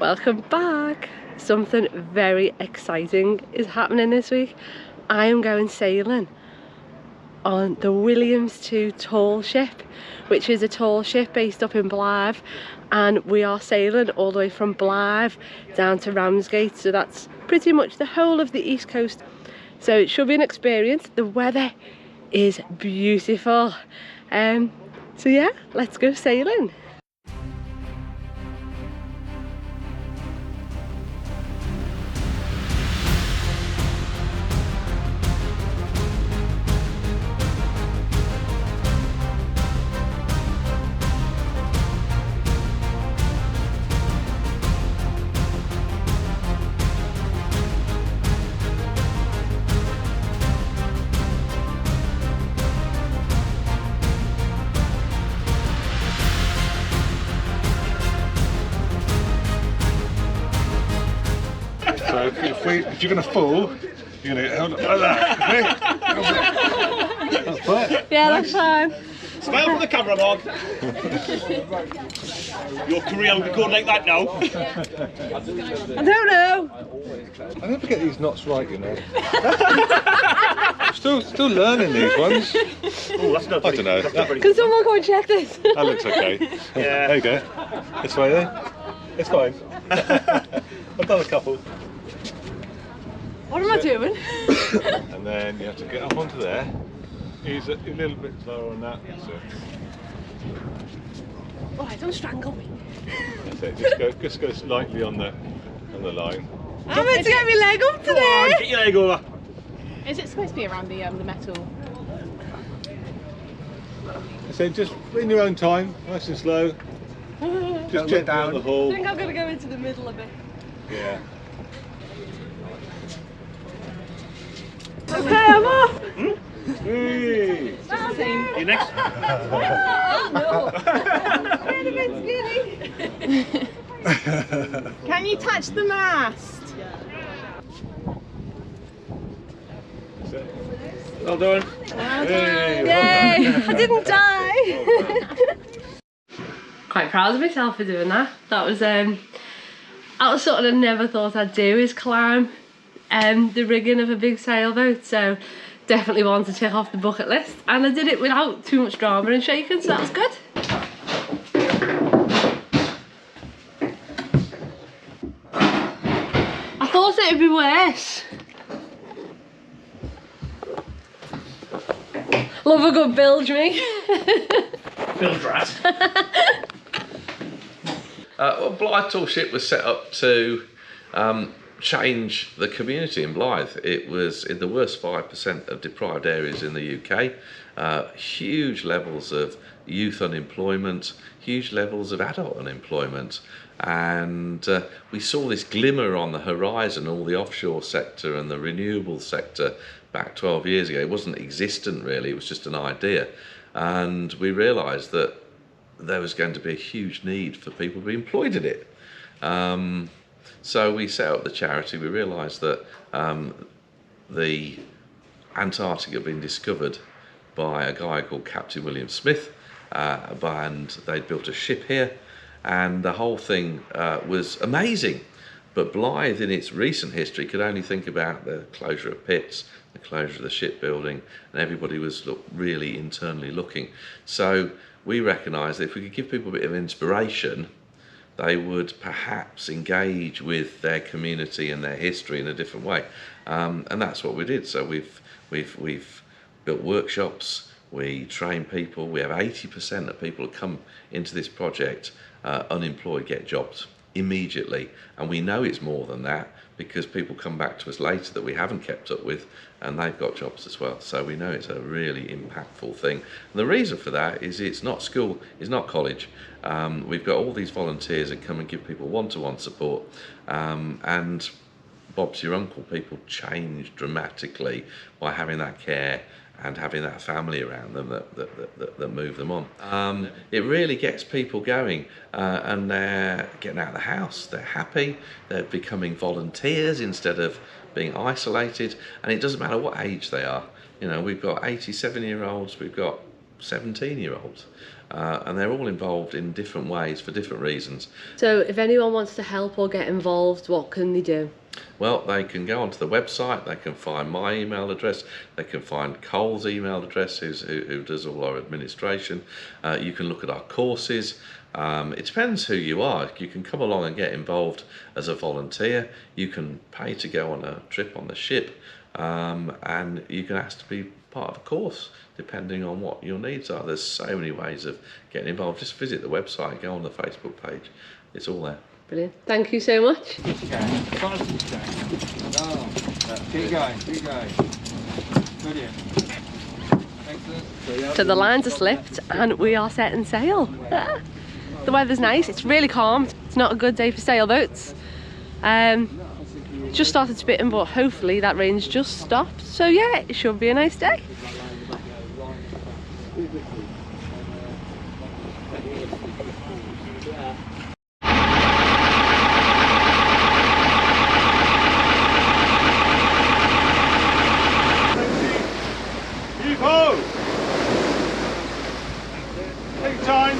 Welcome back. Something very exciting is happening this week. I am going sailing on the Blyth Tall Ship, which is a tall ship based up in Blyth, and we are sailing all the way from Blyth down to Ramsgate, so that's pretty much the whole of the east coast. So it should be an experience. The weather is beautiful. So yeah, let's go sailing. So if you're going to fall, you're going to hold it like that. That's fine. Yeah, that's fine. Smile for the camera, Mark. Your career will be going like that now. I don't know. I never get these knots right, you know. still learning these ones. Oh, that's not I don't know. Can someone go and check this? That looks okay. Yeah. There you go. This way then. It's fine. I've done a couple. What am I doing? And then you have to get up onto there. Use it a little bit slower on that. That's it. Oh, don't strangle me. That's it. Just go slightly on the line. I'm meant to get my leg up Come on, today. get your leg over. Is it supposed to be around the metal? So just in your own time, nice and slow. Just jet down the I hull. think I'm gonna go into the middle of it. Yeah. Okay, I'm off. Hey. You next. Can you touch the mast? Well done. Hey. Yay! I didn't die. Quite proud of myself for doing that. That was something I never thought I'd do, is climb the rigging of a big sailboat. So definitely one to tick off the bucket list, and I did it without too much drama and shaking, so that was good. I thought it would be worse. Love a good bilge me. Bilge rat. Blyth Tall Ship was set up to change the community in Blyth. It was in the worst 5% of deprived areas in the UK. Huge levels of youth unemployment, huge levels of adult unemployment, and we saw this glimmer on the horizon, all the offshore sector and the renewable sector back 12 years ago. It wasn't existent really, it was just an idea, and we realised that there was going to be a huge need for people to be employed in it. So we set up the charity. We realised that the Antarctic had been discovered by a guy called Captain William Smith, and they'd built a ship here, and the whole thing was amazing. But Blyth, in its recent history, could only think about the closure of pits, the closure of the shipbuilding, and everybody was really internally looking. So we recognised that if we could give people a bit of inspiration, they would perhaps engage with their community and their history in a different way, and that's what we did. So we've built workshops, we train people. We have 80% of people who come into this project unemployed get jobs immediately, and we know it's more than that because people come back to us later that we haven't kept up with, and they've got jobs as well. So we know it's a really impactful thing, and the reason for that is it's not school, it's not college. We've got all these volunteers that come and give people one-to-one support, and Bob's your uncle, people change dramatically by having that care and having that family around them that move them on. It really gets people going, and they're getting out of the house, they're happy, they're becoming volunteers instead of being isolated, and it doesn't matter what age they are. You know, we've got 87-year-olds, we've got 17-year-olds. and they're all involved in different ways for different reasons. So if anyone wants to help or get involved, what can they do? Well, they can go onto the website, they can find my email address, they can find Cole's email address, who does all our administration. You can look at our courses. It depends who you are. You can come along and get involved as a volunteer. You can pay to go on a trip on the ship, and you can ask to be part of a course depending on what your needs are. There's so many ways of getting involved. Just visit the website, go on the Facebook page. It's all there. Brilliant. Thank you so much. Keep going. Keep going. Brilliant. Excellent. So the lines are slipped and we are setting sail. The weather's nice, it's really calm. It's not a good day for sailboats. It just started spitting, but hopefully that rain's just stopped. So yeah, it should be a nice day. Heave-ho! Take your time.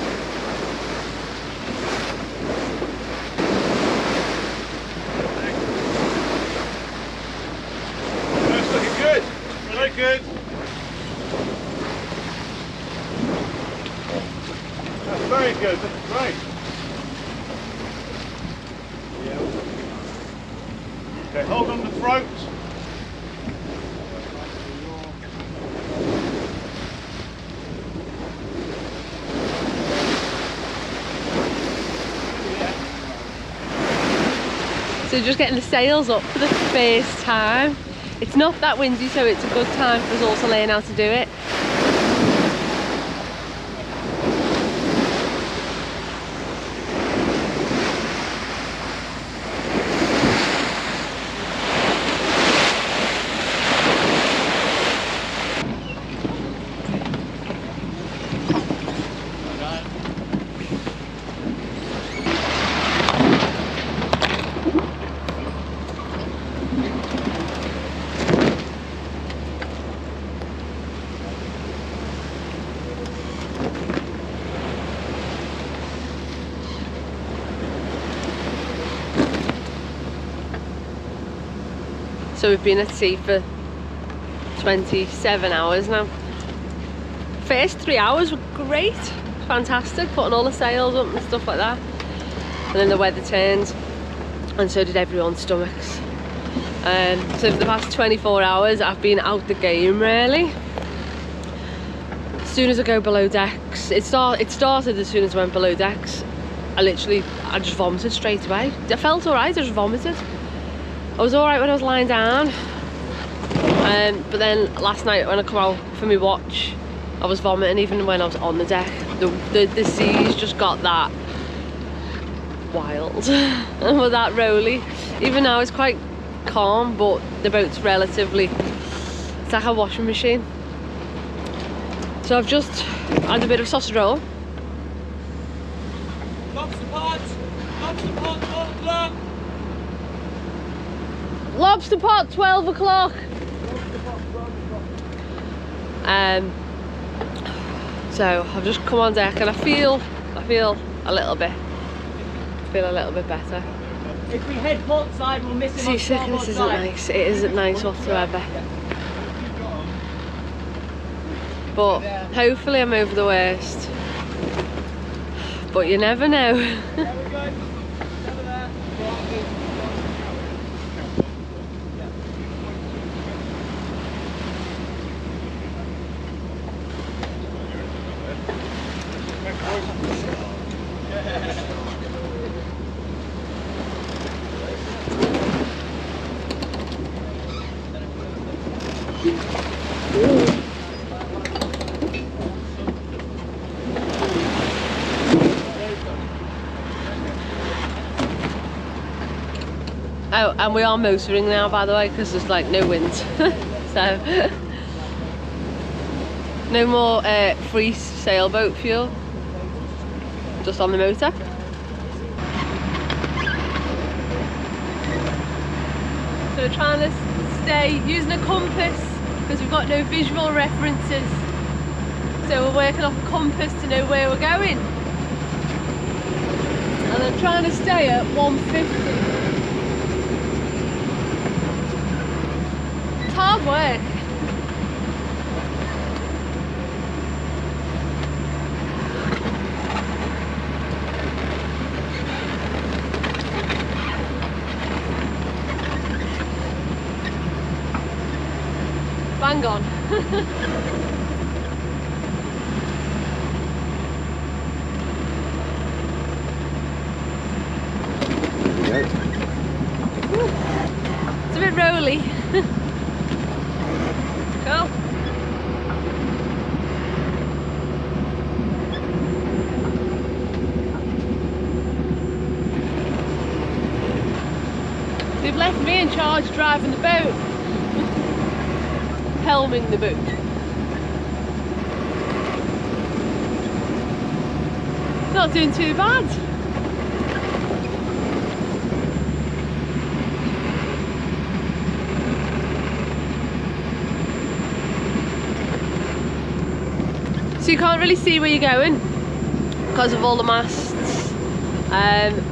That's looking good. Really good. That's very good. That's great. Okay, hold on the throat. So just getting the sails up for the first time. It's not that windy, so it's a good time for us all to learn how to do it. So we've been at sea for 27 hours now. First 3 hours were great, fantastic, putting all the sails up and stuff like that. And then the weather turned, and so did everyone's stomachs. So for the past 24 hours I've been out the game really. As soon as I go below decks, it started as soon as I went below decks. I just vomited straight away. I felt alright, I just vomited. I was alright when I was lying down, but then last night when I come out for my watch, I was vomiting even when I was on the deck. The seas just got that wild and that rolly. Even now it's quite calm, but the boat's relatively, it's like a washing machine. So I've just had a bit of sausage roll. Lobster pot, 4 o'clock. Lobster pot, 12 o'clock. So I've just come on deck and I feel a little bit better. If we head port side, we'll miss him. Seasickness isn't nice. It isn't nice whatsoever. But hopefully I'm over the worst. But you never know. Oh, and we are motoring now, by the way, because there's like no wind. So no more free sailboat fuel, just on the motor. So we're trying to stay using a compass because we've got no visual references. So we're working off a compass to know where we're going. And I'm trying to stay at 150. It's hard work. Bang on. It's a bit rolly. Cool. They've left me in charge driving the boat. Helming the boat. Not doing too bad. So you can't really see where you're going because of all the masts,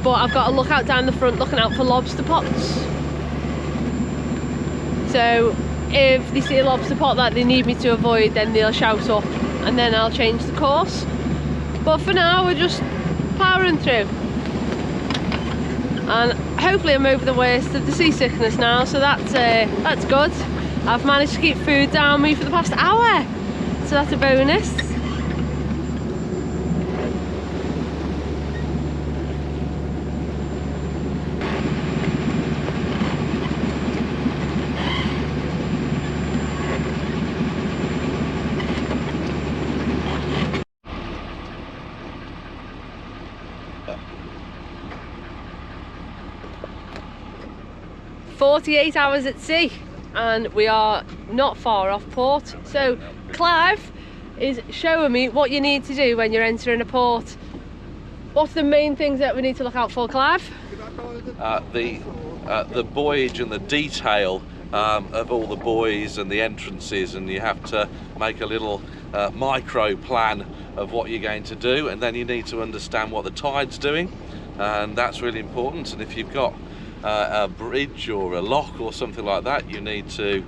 but I've got to look out down the front looking out for lobster pots. So if they see a lobster pot that they need me to avoid, then they'll shout up and then I'll change the course. But for now we're just powering through. And hopefully I'm over the worst of the seasickness now, so that's good. I've managed to keep food down me for the past hour, so that's a bonus. "48 hours at sea and we are not far off port." So Clive is showing me what you need to do when you're entering a port. What's the main things that we need to look out for, Clive? The buoyage and the detail of all the buoys and the entrances, and you have to make a little micro plan of what you're going to do, and then you need to understand what the tide's doing, and that's really important. And if you've got a bridge or a lock or something like that, you need to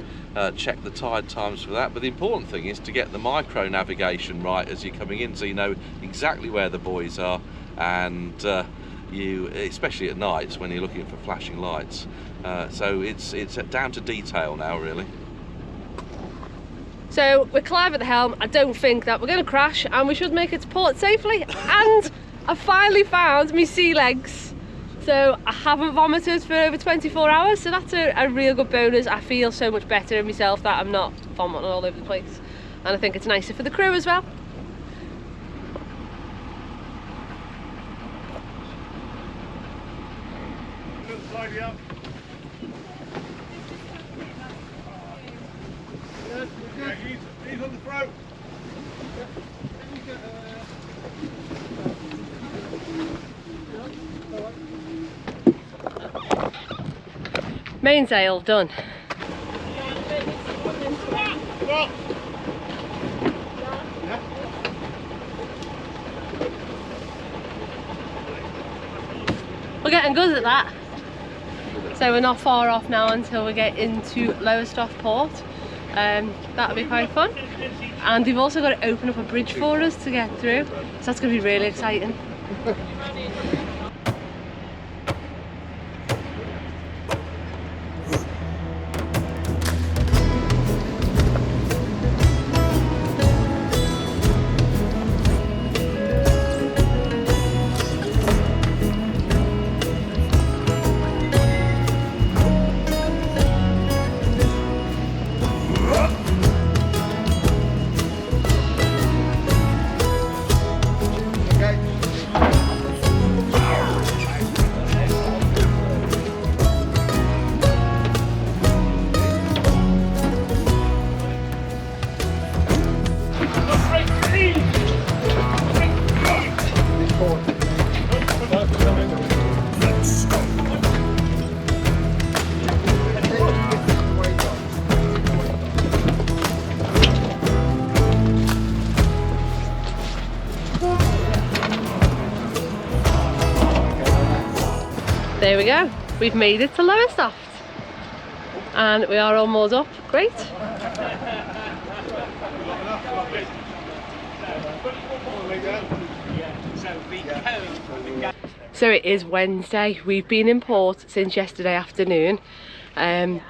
check the tide times for that. But the important thing is to get the micro navigation right as you're coming in, so you know exactly where the buoys are, and you, especially at nights when you're looking for flashing lights. So it's down to detail now, really. So with Clive at the helm, I don't think that we're going to crash, and we should make it to port safely. And I finally found my sea legs. So I haven't vomited for over 24 hours, so that's a real good bonus. I feel so much better in myself that I'm not vomiting all over the place. And I think it's nicer for the crew as well. Tidy up. Yeah, he's on the throat. Mainsail done. We're getting good at that. So we're not far off now until we get into Lowestoft Port. That'll be quite fun. And they've also got to open up a bridge for us to get through. So that's going to be really exciting. There we go. We've made it to Lowestoft. And we are all moored up. Great. So it is Wednesday. We've been in port since yesterday afternoon. The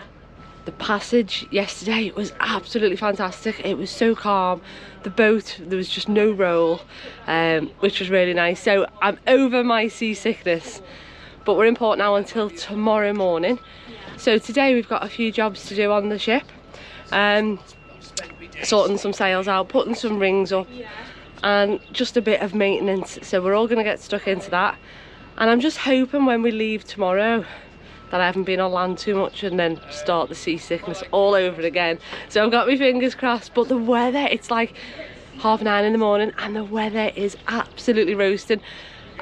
passage yesterday was absolutely fantastic. It was so calm. The boat, there was just no roll, which was really nice. So I'm over my seasickness, but we're in port now until tomorrow morning. So today we've got a few jobs to do on the ship. Sorting some sails out, putting some rings up, and just a bit of maintenance. So we're all going to get stuck into that. And I'm just hoping when we leave tomorrow that I haven't been on land too much and then start the seasickness all over again. So I've got my fingers crossed. But the weather, it's like 9:30 in the morning and the weather is absolutely roasting.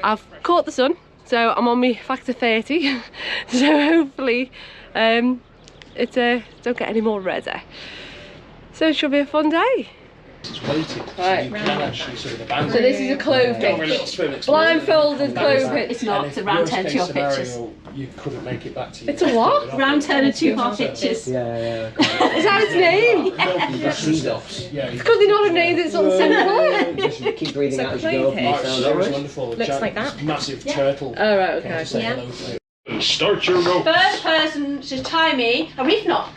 I've caught the sun, so I'm on my factor 30. So hopefully don't get any more redder. So it should be a fun day. It's weighted, Right. so you can actually sort of abandon So this is a clove hitch. Blindfolded clove hitch. It's not, it's a round turn, 2 half hitches. You couldn't make it back to you. It's a what? Round turn and 2 half hitches. Yeah. Is that its name? Yeah. It's because they not have named it something simple. Just keep breathing out as you Like go. blade hitch. That was wonderful. Looks like that. Massive turtle. Oh right, came okay. to say Yeah. hello to you. Start your rope. First person to tie me a reef knot.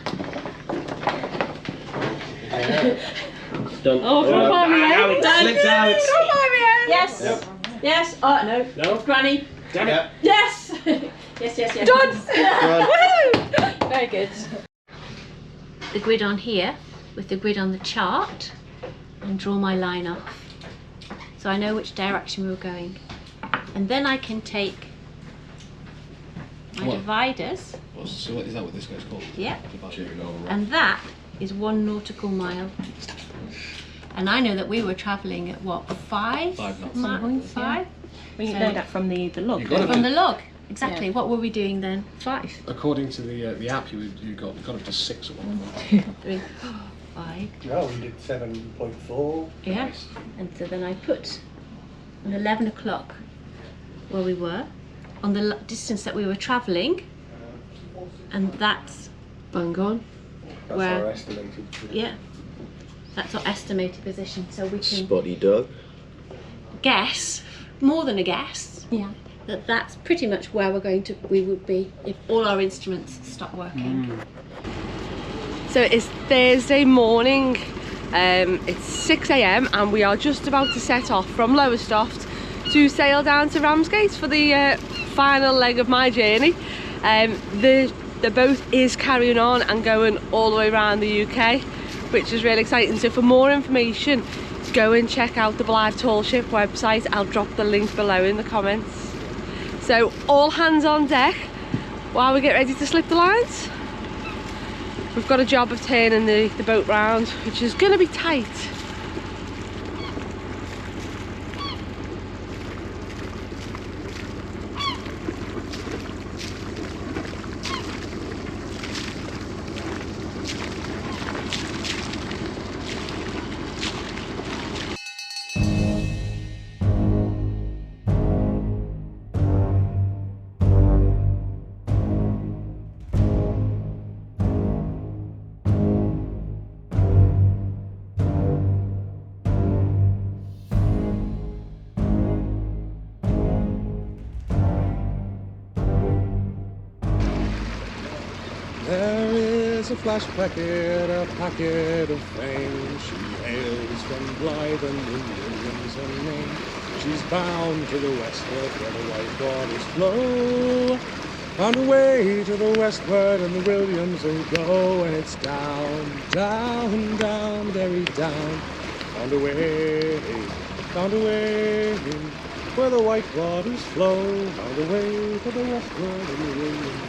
Done. Oh, from Barbie Slipped out. Yes. Yep. Yes. Oh no. No. Granny. Damn it. Yes. yes. Done. Woohoo! Very good. The grid on here with the grid on the chart and draw my line off so I know which direction we're going, and then I can take my dividers. So is that what this guy's called? Yeah. And that is 1 nautical mile. And I know that we were travelling at what, 5? 5 knots. 5? We So- know that from the log. You got it. From the log. Exactly. Yeah. What were we doing then? 5. According to the app, you got up to 6 at one point. 3, 5. No, we did 7.4. Yeah. And so then I put on 11 o'clock where we were, on the distance that we were travelling, and that's Bang on. That's Where- our estimated. yeah, that's our estimated position. So we can Spotty dog. guess, more than a guess, Yeah. that's pretty much where we would be if all our instruments stop working. So it's Thursday morning. It's 6 AM and we are just about to set off from Lowestoft to sail down to Ramsgate for the final leg of my journey. The boat is carrying on and going all the way around the UK, which is really exciting. So for more information, go and check out the Blyth Tall Ship website. I'll drop the link below in the comments. So all hands on deck while we get ready to slip the lines. We've got a job of turning the boat round, which is going to be tight. There is a flash packet, a packet of fame. She hails from Blyth and Williams her name. She's bound to the westward where the white waters flow. On the way to the westward and the Williams will go. And it's down, down, down, very down. Found a way, where the white waters flow. Found a way to the westward and the Williams will go.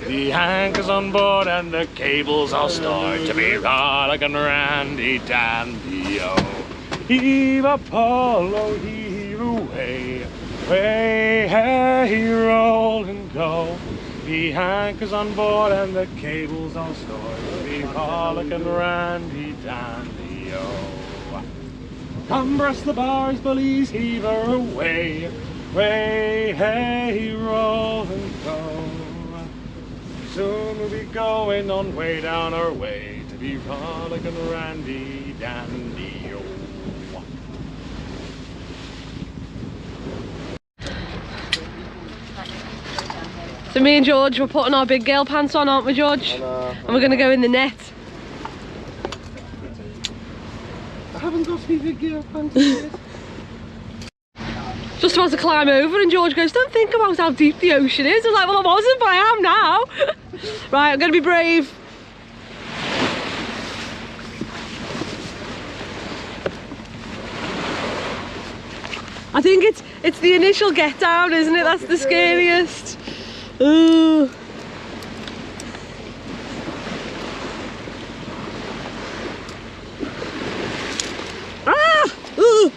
The anchor's on board and the cables all stored to be rollick and randy dandy-o. Heave Apollo, heave away, way, hey, roll and go. The anchor's on board and the cables all stored to be rollick and randy dandy-o. Come breast the bars, bullies, heave her away. Way, hey, roll and go. Soon we'll be going on way down our way to be frolic and randy dandy. Oh. So me and George, we're putting our big girl pants on, aren't we, George? And we're going to go in the net. I haven't got any big girl pants yet. Just about to climb over and George goes, don't think about how deep the ocean is. I was like, well, I wasn't, but I am now. Right, I'm going to be brave. I think it's the initial get down, isn't it? That's the scariest. Ooh. Ah! Ooh.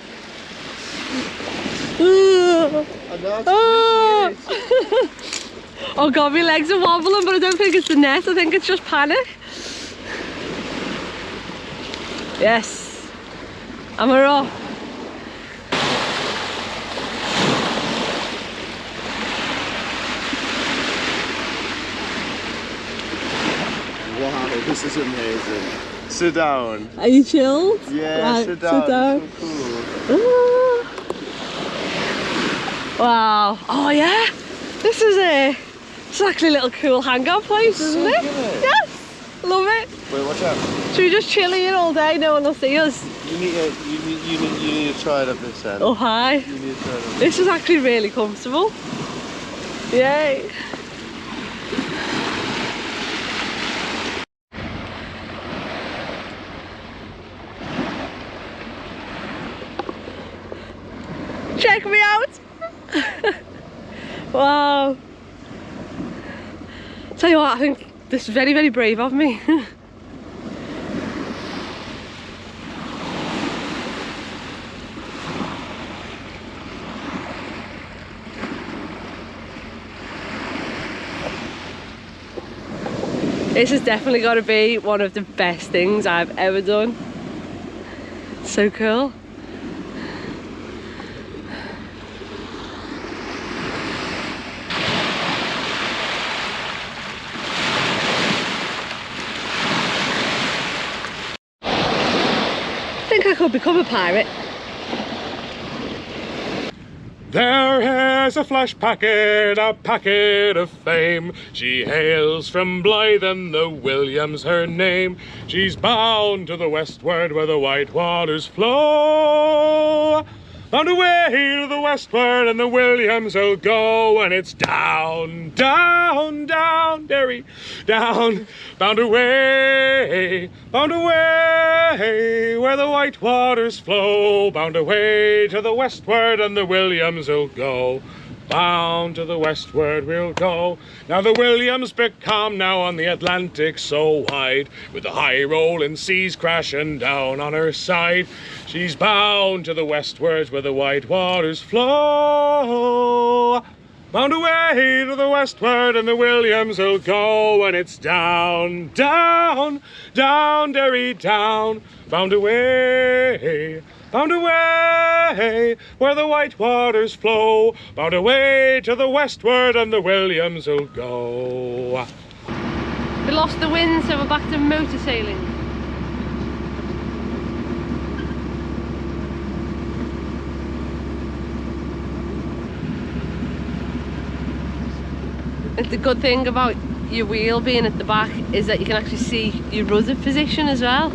Ooh. Oh. Oh god, my legs are wobbling, but I don't think it's the net. I think it's just panic. Yes, and we're off. Wow, this is amazing. Sit down. Are you chilled? Yeah, right, sit down. Sit down. So cool. Ah. Wow. Oh yeah. This is it's actually a little cool hangout place, isn't it? Yes. Love it. Wait, watch out. Should we just chill here all day? No one will see us. You need to try it up this end. Oh hi. You need to try it up. This is actually really comfortable. Yay. Check me out! Wow. Tell you what, I think this is very, very brave of me. This has definitely got to be one of the best things I've ever done. So cool. I think I could become a pirate. There is a flash packet, a packet of fame. She hails from Blyth and the William's her name. She's bound to the westward where the white waters flow. Bound away to the westward and the Williams will go. And it's down, down, down, Derry, down. Bound away where the white waters flow. Bound away to the westward and the Williams will go. Bound to the westward we'll go. Now the Williams become now on the Atlantic so wide, with the high rolling seas crashing down on her side. She's bound to the westward where the white waters flow. Bound away to the westward and the Williams will go. And it's down, down, down, Derry, down. Bound away where the white waters flow. Bound away to the westward and the Williams will go. We lost the wind, so we're back to motor sailing. And the good thing about your wheel being at the back is that you can actually see your rudder position as well.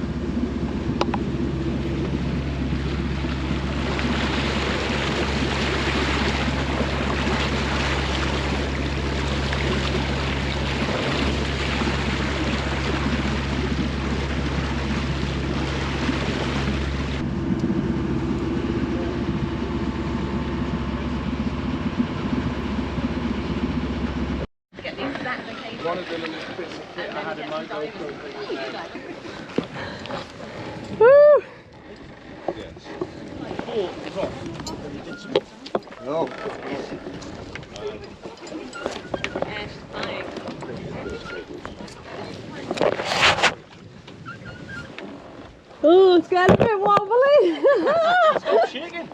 One of the little bits of kit I had in my GoPro. Woo! Oh. Oh, it's getting a bit wobbly. Stop shaking.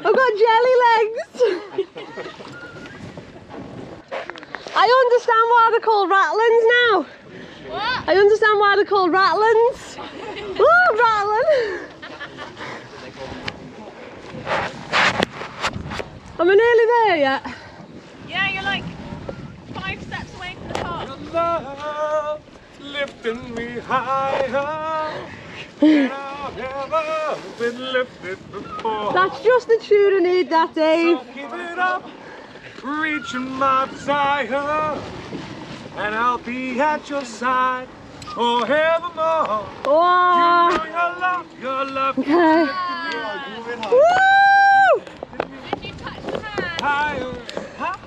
I've got jelly legs. I understand why they're called ratlins now. What? I understand why they're called ratlins. Oh, rattling. Am I nearly there yet? Yeah, you're like 5 steps away from the top. Your love lifting me higher than I've ever been lifted before. That's just the tune I need, that Dave. So keep it up, reaching my desire, and I'll be at your side forevermore. Oh. You know your love. Okay. Woo! Did you touch the hand? Higher, higher.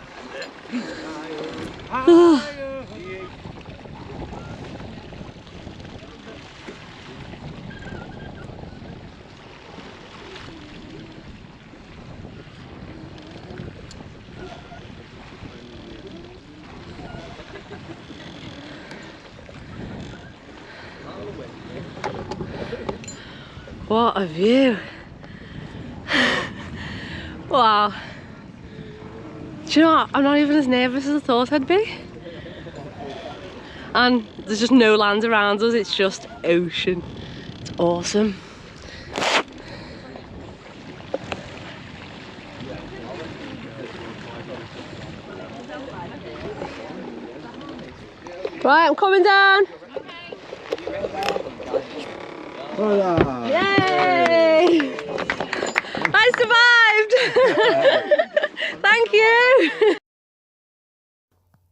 What a view. Wow. Do you know what? I'm not even as nervous as I thought I'd be. And there's just no land around us, it's just ocean. It's awesome. Right, I'm coming down. Hola. Yay! I survived! Thank you!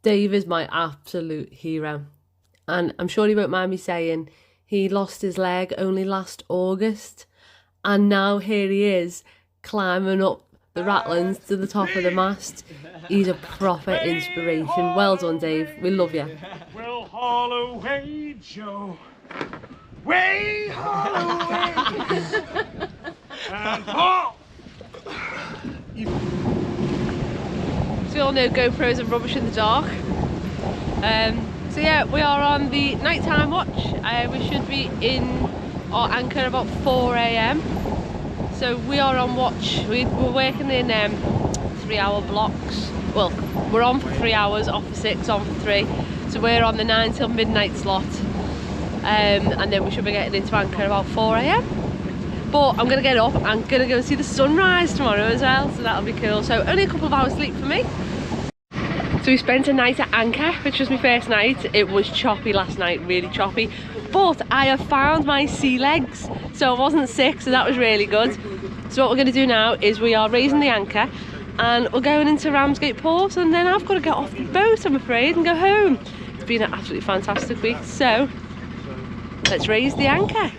Dave is my absolute hero. And I'm sure he won't mind me saying he lost his leg only last August. And now here he is, climbing up the ratlins to the top of the mast. He's a proper inspiration. Well done, Dave. We love you. We'll haul away, Joe. Way haul away. And haul. So we all know GoPros are rubbish in the dark. So yeah, we are on the nighttime watch. We should be in our anchor about 4 AM. So we are on watch. We're working in 3-hour blocks. Well, we're on for 3 hours, off for 6, on for 3. So we're on the 9 till midnight slot. And then we should be getting into anchor about 4 AM. But I'm going to get up, I'm going to go and see the sunrise tomorrow as well, so that'll be cool. So only a couple of hours sleep for me. So we spent a night at anchor, which was my first night. It was choppy last night, really choppy. But I have found my sea legs, so I wasn't sick, so that was really good. So what we're going to do now is we are raising the anchor and we're going into Ramsgate port, and then I've got to get off the boat, I'm afraid, and go home. It's been an absolutely fantastic week, so let's raise the anchor.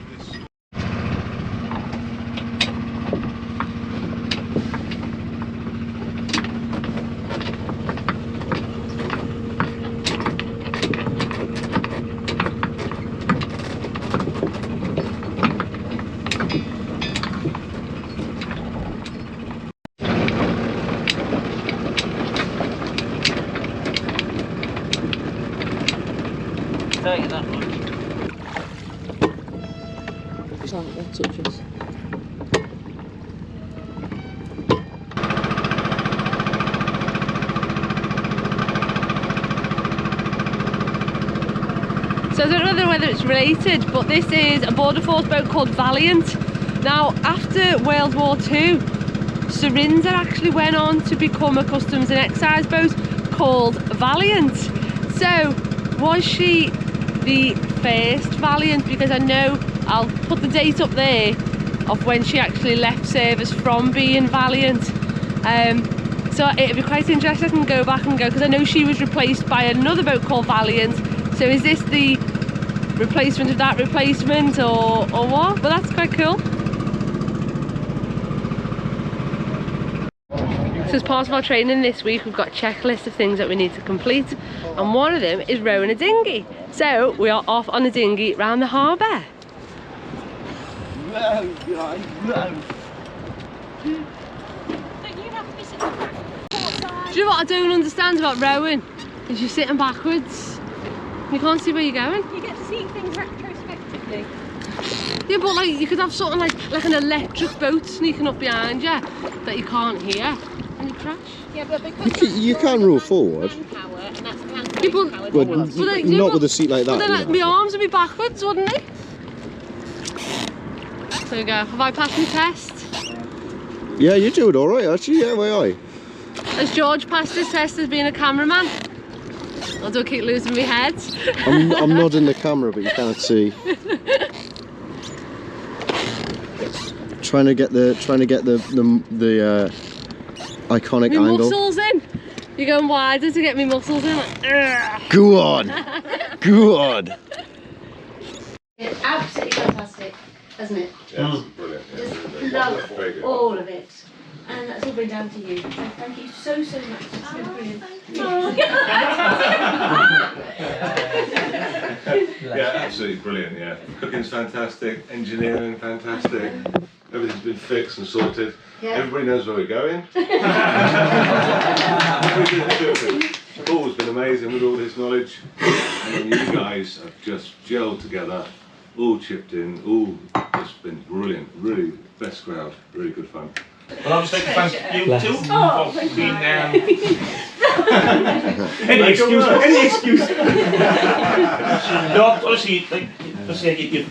That much. That touches. So I don't know whether it's related, but this is a border force boat called Valiant. Now, after World War II, Surinder actually went on to become a customs and excise boat called Valiant. So, was she the first Valiant? Because I know, I'll put the date up there of when she actually left service from being Valiant. So it'd be quite interesting to go back and go, because I know she was replaced by another boat called Valiant. So is this the replacement of that replacement, or what? But that's quite cool. So as part of our training this week, we've got a checklist of things that we need to complete, and one of them is rowing a dinghy. So we are off on a dinghy round the harbour. Do you know what I don't understand about rowing? Is you're sitting backwards. You can't see where you're going. You get to see things retrospectively. Yeah, but like you could have something like an electric boat sneaking up behind you that you can't hear and you crash. Yeah, but because You can roll forward. power, and that's plank People- power. But not with a seat like But that. then you my know. arms would be backwards, wouldn't they? There we go. Have I passed my test? Yeah, you do it all right, actually. Yeah, why are you? Has George passed his test as being a cameraman? Or do I keep losing my head? I'm nodding the camera, but you can't see. Trying to get the iconic My angle. muscles in. You're going wider to get my muscles in. Like, ugh. Go on, go on. It's absolutely fantastic, isn't it? Yeah, it's brilliant. Yeah, Just really. love Very good. all of it. And that's all been down to you. So thank you so much. It's been brilliant. Yeah, absolutely brilliant, yeah. Cooking's fantastic, engineering fantastic, everything's been fixed and sorted. Yeah. Everybody knows where we're going. Paul's been amazing with all his knowledge, and you guys have just gelled together, all chipped in, all just been brilliant, really best crowd, really good fun. Well, I'd just like to thank you too for being any excuse. No, honestly, like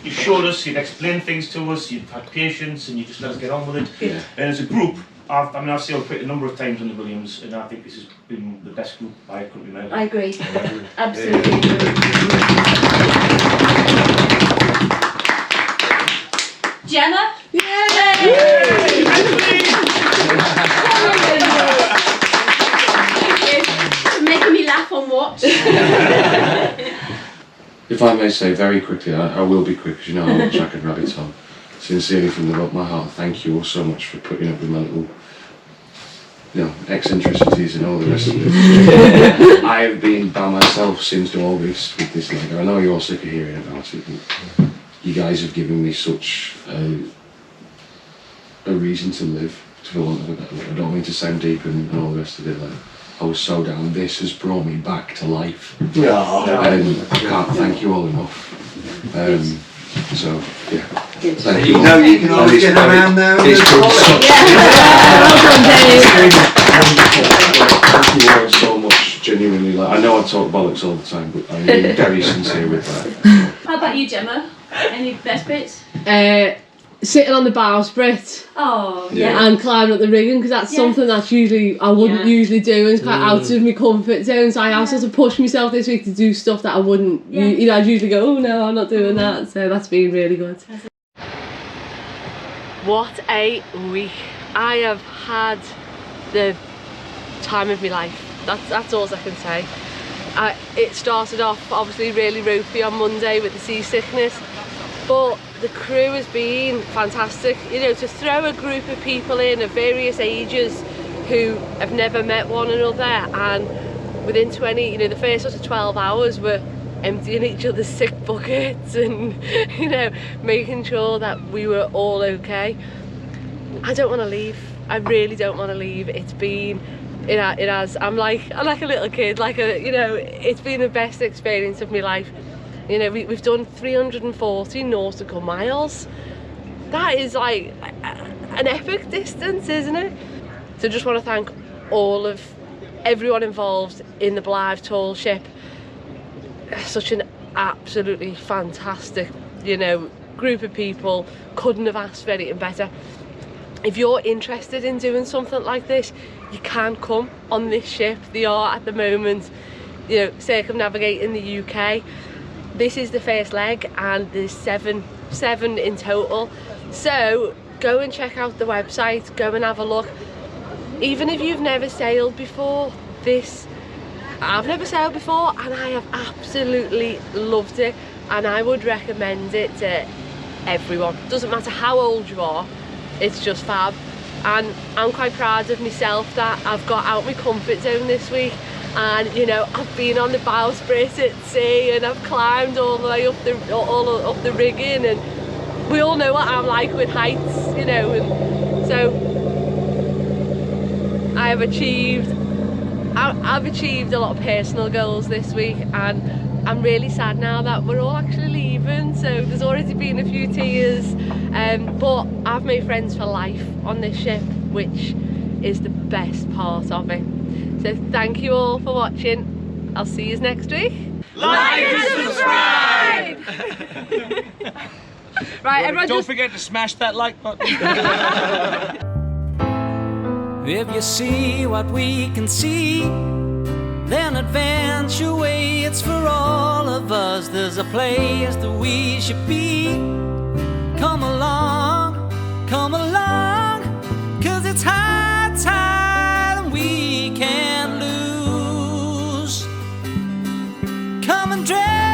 you showed us, you've explained things to us, you've had patience, and you just let us get on with it. Yeah. And as a group, I've sailed quite a number of times on the Williams, and I think this has been the best group I could remember. I agree. Absolutely agree. Gemma? Making me laugh on watch. If I may say very quickly, I will be quick because you know how much I could rabbit on. Sincerely from the bottom of my heart, thank you all so much for putting up with my little, eccentricities and all the rest of it. I have been by myself since August with this leg. I know you're all sick of hearing about it, but you guys have given me such a reason to live, for want of a better word. I don't mean to sound deep and all the rest of it. Like, I was so down. This has brought me back to life. I can't thank you all enough. So, yeah. Thank you. You know you can always get around now. It's been Thank you all so much, genuinely. Like, I know I talk bollocks all the time, but I'm being very sincere with that. How about you, Gemma? Any best bits? Sitting on the bowsprit Oh, and climbing up the rigging, because that's something that's usually I wouldn't usually do, and it's quite out of my comfort zone. So I have sort of pushed myself this week to do stuff that I wouldn't. I'd usually go, oh no, I'm not doing that. So that's been really good. What a week! I have had the time of my life. That's all I can say. It started off obviously really ropey on Monday with the seasickness, but the crew has been fantastic. To throw a group of people in of various ages who have never met one another, and within the first sort of 12 hours we're emptying each other's sick buckets and making sure that we were all okay. I don't want to leave. I really don't want to leave. It's been it has I'm like a little kid, it's been the best experience of my life. We've done 340 nautical miles. That is like an epic distance, isn't it? So just want to thank everyone involved in the Blyth Tall Ship. Such an absolutely fantastic, group of people. Couldn't have asked for anything better. If you're interested in doing something like this, you can come on this ship. They are at the moment, circumnavigating the UK. This is the first leg, and there's seven in total. So go and check out the website, go and have a look. Even if you've never sailed before, I've never sailed before, and I have absolutely loved it, and I would recommend it to everyone. Doesn't matter how old you are, it's just fab. And I'm quite proud of myself that I've got out my comfort zone this week. And I've been on the bowsprit at sea, and I've climbed all the way up the rigging, and we all know what I'm like with heights, and so I've achieved a lot of personal goals this week, and I'm really sad now that we're all actually leaving, so there's already been a few tears, but I've made friends for life on this ship, which is the best part of it. So thank you all for watching. I'll see you next week. Like and subscribe! Right, everyone Don't just... forget to smash that like button. If you see what we can see, then adventure waits for all of us. There's a place that we should be. Come along, 'cause it's high tide and we can't lose. Come and dress